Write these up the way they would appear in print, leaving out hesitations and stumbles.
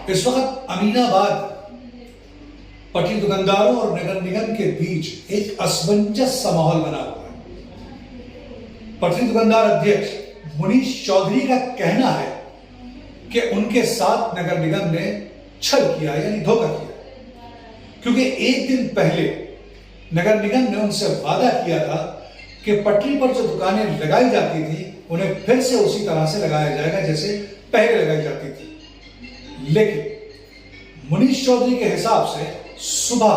इस वक्त अमीनाबाद पटरी दुकानदारों और नगर निगम के बीच एक असमंजस सा माहौल बना हुआ है। पटरी दुकानदार अध्यक्ष मुनीश चौधरी का कहना है कि उनके साथ नगर निगम ने छल किया यानी धोखा किया, क्योंकि एक दिन पहले नगर निगम ने उनसे वादा किया था कि पटरी पर जो दुकानें लगाई जाती थी उन्हें फिर से उसी तरह से लगाया जाएगा जैसे पहले लगाई जाती थी। लेकिन मुनीश चौधरी के हिसाब से सुबह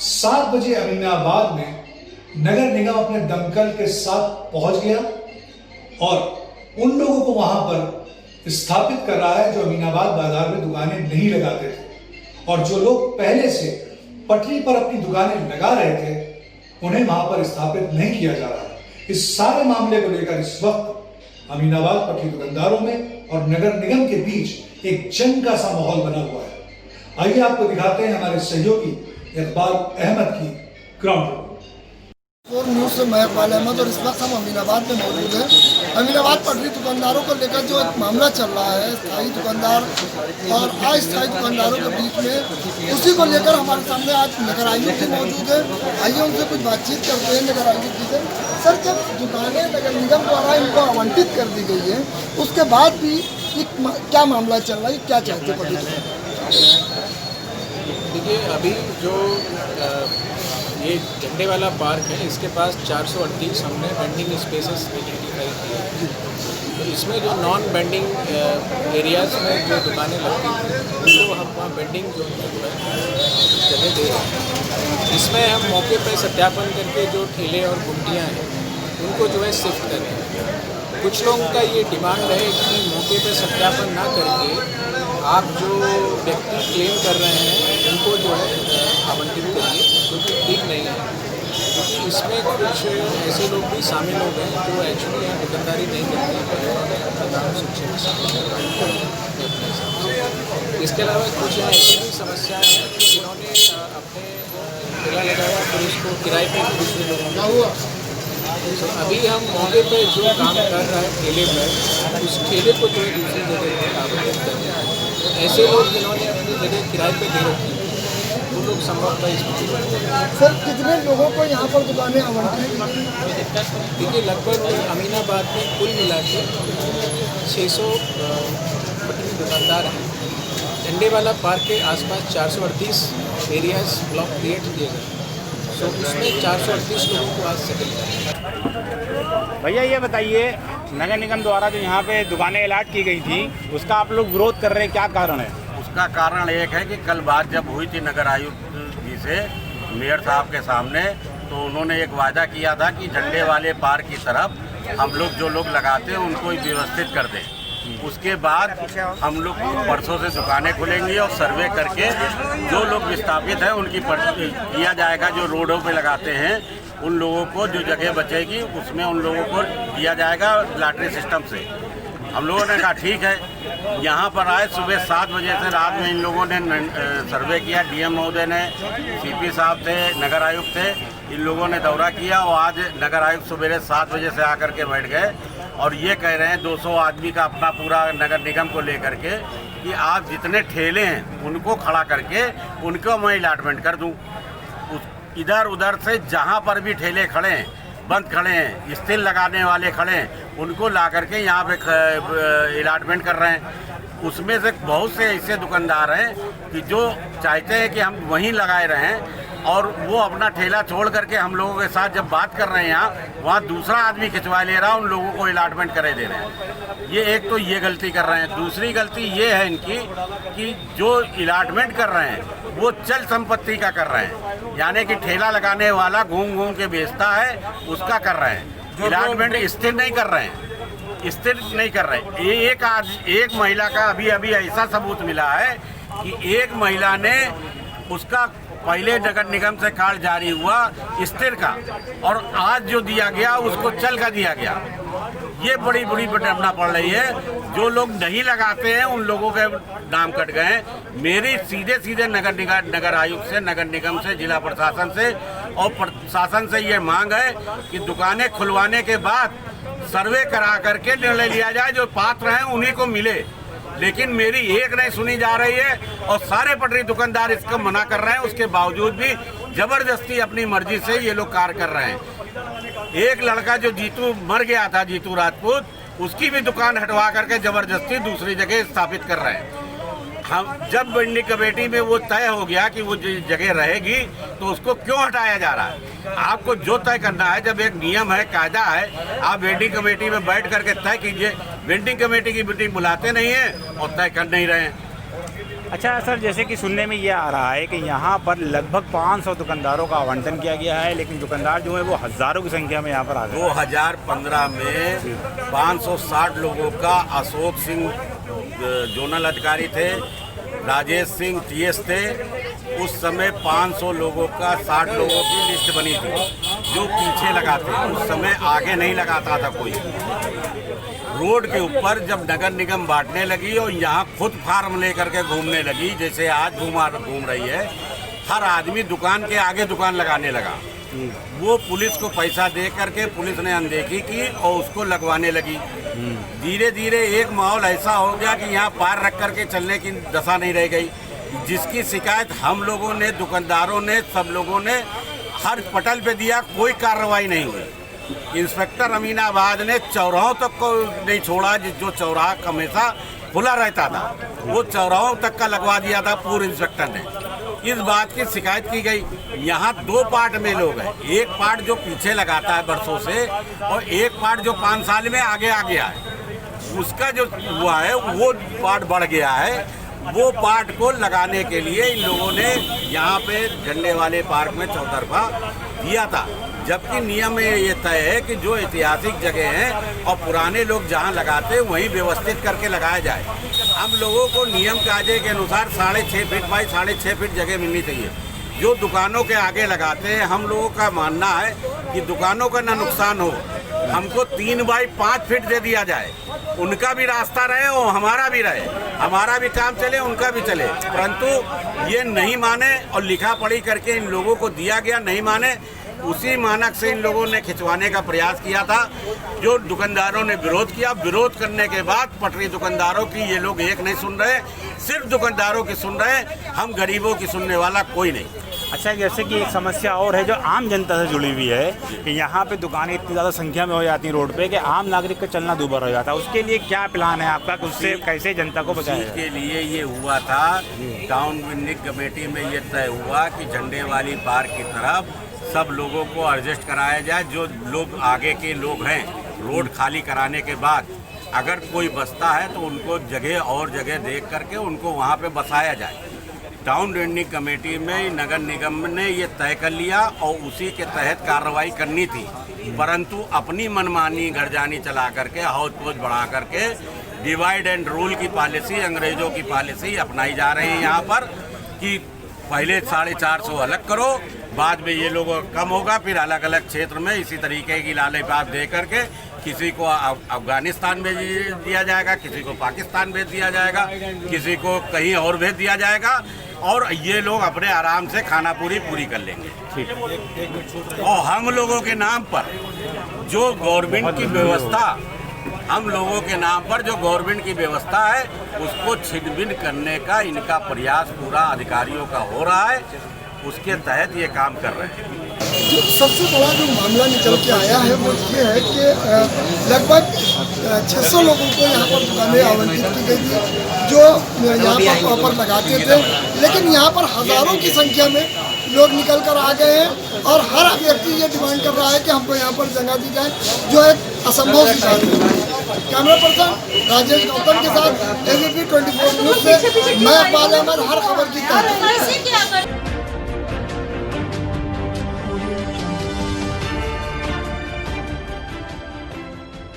7 बजे अमीनाबाद में नगर निगम अपने दमकल के साथ पहुंच गया और उन लोगों को वहां पर स्थापित कर रहा है जो अमीनाबाद बाजार में दुकानें नहीं लगाते थे, और जो लोग पहले से पटरी पर अपनी दुकानें लगा रहे थे उन्हें वहां पर स्थापित नहीं किया जा रहा है। इस सारे मामले को लेकर इस वक्त अमीनाबाद पटरी दुकानदारों में और नगर निगम के बीच एक जंग का सा माहौल बना हुआ है। आइए आपको दिखाते हैं हमारे सहयोगी इकबाल अहमद की ग्राउंड रिपोर्ट। और न्यूज़ से मैं इकबाल अहमद, और इस वक्त हम अमीनाबाद में मौजूद हैं। अमीनाबाद पटरी दुकानदारों को लेकर जो एक मामला चल रहा है स्थायी दुकानदार और अस्थायी दुकानदारों के बीच में, उसी को लेकर हमारे सामने आज नगर आयुक्त जी मौजूद है। आइए उनसे कुछ बातचीत करते हैं नगर आयुक्त जी से। सर, जब दुकानें नगर निगम द्वारा इनको आवंटित कर दी गई है उसके बाद भी क्या मामला चल रहा है, क्या चाहते हैं पटरी दुकानदार? देखिए, अभी जो ये झंडे वाला पार्क है इसके पास 438 हमने बेंडिंग स्पेसेस आइडेंटिफाई किए। तो इसमें जो नॉन बेंडिंग एरियाज़ में जो दुकानें लगती हैं उनको हम वहाँ बेंडिंग जो जगह दे रहे हैं। इसमें हम मौके पर सत्यापन करके जो ठेले और गुमटियाँ हैं उनको जो है शिफ्ट करें। कुछ लोगों का ये डिमांड है कि मौके पर सत्यापन ना करके आप जो व्यक्ति क्लेम कर रहे हैं उनको जो है आवंटित करिए, क्योंकि ठीक नहीं है। क्योंकि इसमें कुछ ऐसे लोग भी शामिल हो गए जो एक्चुअली यहाँ दुकानदारी नहीं करते हैं, उन्होंने अपना नाम सूची में शामिल किया। इसके अलावा कुछ ऐसी भी समस्याएँ हैं कि जिन्होंने अपने ठेला लगाया फिर उसको किराए पर दूसरे लोगों को। तो अभी हम मौके पे जो काम कर रहा है ठेले पर, उस ठेले को जो है दूसरी जगह पर आवंटित कर रहे हैं। तो ऐसे लोग जिन्होंने अपनी जगह किराए पे दे रखी है वो लोग संभवतः इसमें। सर, कितने लोगों को यहाँ पर दुकानें आवंटित? देखिए, लगभग अमीनाबाद में कुल मिला के 600 पटरी दुकानदार हैं। झंडे वाला पार्क के आसपास 438 एरियाज ब्लॉक क्रिएट किए गए, तो उसमें 438 लोगों को आज सेटल किया। भैया ये बताइए, नगर निगम द्वारा जो यहाँ पे दुकानें अलॉट की गई थी उसका आप लोग विरोध कर रहे हैं, क्या कारण है? उसका कारण एक है कि कल बात जब हुई थी नगर आयुक्त जी से मेयर साहब के सामने, तो उन्होंने एक वादा किया था कि झंडे वाले पार्क की तरफ हम लोग जो लोग लगाते हैं उनको व्यवस्थित कर दें। उसके बाद हम लोग परसों से दुकानें खुलेंगी और सर्वे करके जो लोग विस्थापित हैं उनकी किया जाएगा। जो रोडों पे लगाते हैं उन लोगों को जो जगह बचेगी उसमें उन लोगों को दिया जाएगा लॉटरी सिस्टम से। हम लोगों ने कहा ठीक है। यहाँ पर आए सुबह 7 बजे से रात में इन लोगों ने सर्वे किया। डीएम महोदय ने, सीपी साहब थे, नगर आयुक्त थे, इन लोगों ने दौरा किया और आज नगर आयुक्त सुबह 7 बजे से आकर के बैठ गए और ये कह रहे हैं 200 आदमी का अपना पूरा नगर निगम को लेकर के कि आप जितने ठेले हैं उनको खड़ा करके उनको मैं अलॉटमेंट कर दूं। इधर उधर से जहां पर भी ठेले खड़े हैं, बंद खड़े हैं, स्थिर लगाने वाले खड़े हैं, उनको ला करके यहाँ पे अलॉटमेंट कर रहे हैं। उसमें से बहुत से ऐसे दुकानदार हैं कि जो चाहते हैं कि हम वहीं लगाए रहें और वो अपना ठेला छोड़ करके हम लोगों के साथ जब बात कर रहे हैं यहाँ, वहाँ दूसरा आदमी खिंचवा ले रहा है, उन लोगों को अलॉटमेंट करे दे रहे हैं। ये एक तो ये गलती कर रहे हैं। दूसरी गलती ये है इनकी कि जो अलॉटमेंट कर रहे हैं वो चल संपत्ति का कर रहे हैं, यानी कि ठेला लगाने वाला घूम घूम के बेचता है उसका कर रहे हैं। अलॉटमेंट स्थिर नहीं कर रहे हैं, स्थिर नहीं कर रहे। एक महिला का अभी ऐसा सबूत मिला है कि एक महिला ने उसका पहले नगर निगम से कार्ड जारी हुआ स्थिर का और आज जो दिया गया उसको चल का दिया गया। ये बड़ी विडंबना पड़ रही है। जो लोग नहीं लगाते हैं उन लोगों के नाम कट गए। मेरी सीधे नगर आयुक्त से, नगर निगम से, जिला प्रशासन से और प्रशासन से ये मांग है कि दुकानें खुलवाने के बाद सर्वे करा करके निर्णय लिया जाए, जो पात्र हैं उन्हीं को मिले। लेकिन मेरी एक नहीं सुनी जा रही है और सारे पटरी दुकानदार इसका मना कर रहे हैं। उसके बावजूद भी जबरदस्ती अपनी मर्जी से ये लोग कार्य कर रहे हैं। एक लड़का जो जीतू मर गया था, जीतू राजपूत, उसकी भी दुकान हटवा करके जबरदस्ती दूसरी जगह स्थापित कर रहे हैं। हम जब वेंडिंग कमेटी में वो तय हो गया कि वो जगह रहेगी तो उसको क्यों हटाया जा रहा है? आपको जो तय करना है, जब एक नियम है, कायदा है, आप वेंडिंग कमेटी में बैठ करके तय कीजिए। वेंडिंग कमेटी की मीटिंग बुलाते नहीं है और तय कर नहीं रहे हैं। अच्छा सर, जैसे कि सुनने में ये आ रहा है कि यहाँ पर लगभग 500 दुकानदारों का आवंटन किया गया है, लेकिन दुकानदार जो है वो हज़ारों की संख्या में यहाँ पर आ गए। 2015 में 560 लोगों का अशोक सिंह जोनल अधिकारी थे, राजेश सिंह टीएस थे। उस समय 500 लोगों का 60 लोगों की लिस्ट बनी थी जो पीछे लगाते। उस समय आगे नहीं लगाता था कोई। रोड के ऊपर जब नगर निगम बांटने लगी और यहाँ खुद फार्म लेकर के घूमने लगी, जैसे आज घूम रही है, हर आदमी दुकान के आगे दुकान लगाने लगा। वो पुलिस को पैसा दे करके पुलिस ने अनदेखी की और उसको लगवाने लगी। धीरे धीरे एक माहौल ऐसा हो गया कि यहाँ पार रख करके चलने की दशा नहीं रह गई, जिसकी शिकायत हम लोगों ने, दुकानदारों ने, सब लोगों ने हर पटल पे दिया। कोई कार्रवाई नहीं हुई। इंस्पेक्टर अमीनाबाद ने चौराहों तक को नहीं छोड़ा, जो चौराहा हमेशा खुला रहता था वो चौराहों तक का लगवा दिया था पूर्व इंस्पेक्टर ने। इस बात की शिकायत की गई। यहाँ 2 पार्ट में लोग हैं, एक पार्ट जो पीछे लगाता है बरसों से और एक पार्ट जो 5 साल में आगे आ गया है। उसका जो हुआ है वो पार्ट बढ़ गया है। वो पार्ट को लगाने के लिए इन लोगों ने यहाँ पे झंडे वाले पार्क में चौतरफा दिया था, जबकि नियम में ये तय है कि जो ऐतिहासिक जगह हैं और पुराने लोग जहाँ लगाते हैं वहीं व्यवस्थित करके लगाया जाए। हम लोगों को नियम कायदे के अनुसार 6.5 फीट बाई 6.5 फीट जगह मिलनी चाहिए। जो दुकानों के आगे लगाते हैं, हम लोगों का मानना है कि दुकानों का ना नुकसान हो, हमको 3 बाई 5 फीट दे दिया जाए। उनका भी रास्ता रहे और हमारा भी रहे, हमारा भी काम चले, उनका भी चले। परंतु ये नहीं माने और लिखा पढ़ी करके इन लोगों को दिया गया, नहीं माने। उसी मानक से इन लोगों ने खिंचवाने का प्रयास किया था, जो दुकानदारों ने विरोध किया। विरोध करने के बाद पटरी दुकानदारों की ये लोग एक नहीं सुन रहे, सिर्फ दुकानदारों की सुन रहे हैं। हम गरीबों की सुनने वाला कोई नहीं। अच्छा, जैसे कि एक समस्या और है जो आम जनता से जुड़ी हुई है कि यहाँ पे दुकानें इतनी ज़्यादा संख्या में हो जाती हैं रोड पे कि आम नागरिक का चलना दूभर हो जाता है। उसके लिए क्या प्लान है आपका कि उससे कैसे जनता को बचाया जाए? इसके लिए ये हुआ था, टाउन वेंडिंग कमेटी में ये तय हुआ कि झंडे वाली पार्क की तरफ सब लोगों को एडजस्ट कराया जाए। जो लोग आगे के लोग हैं, रोड खाली कराने के बाद अगर कोई बसता है तो उनको जगह और जगह देख करके उनको वहाँ पे बसाया जाए। टाउन वेंडिंग कमेटी में नगर निगम ने ये तय कर लिया और उसी के तहत कार्रवाई करनी थी, परंतु अपनी मनमानी गर्जानी चला करके, हौज पौज बढ़ा करके डिवाइड एंड रूल की पॉलिसी, अंग्रेजों की पॉलिसी अपनाई जा रही है यहाँ पर कि पहले 450 अलग करो, बाद में ये लोग कम होगा, फिर अलग अलग क्षेत्र में इसी तरीके की लालच दे करके किसी को अफगानिस्तान भेज दिया जाएगा, किसी को पाकिस्तान भेज दिया जाएगा, किसी को कहीं और भेज दिया जाएगा और ये लोग अपने आराम से खाना पूरी कर लेंगे। और हम लोगों के नाम पर जो गवर्नमेंट की व्यवस्था, हम लोगों के नाम पर जो गवर्नमेंट की व्यवस्था है उसको छिन-भिन करने का इनका प्रयास पूरा अधिकारियों का हो रहा है। उसके तहत ये काम कर रहे हैं। जो सबसे बड़ा जो मामला निकल के आया है वो ये है कि लगभग 600 लोगों को यहाँ पर दुकानें आवंटित की गई थी जो यहाँ पर प्रॉपर लगाते थे, लेकिन यहाँ पर हज़ारों की संख्या में लोग निकल कर आ गए हैं और हर व्यक्ति ये डिमांड कर रहा है कि हमको यहाँ पर जगह दी जाए, जो एक असंभव सी बात है। कैमरा पर्सन राजेश गौतम के साथ ABP 24 न्यूज़ से मैं पाल अहमद, हर खबर की तहरीर।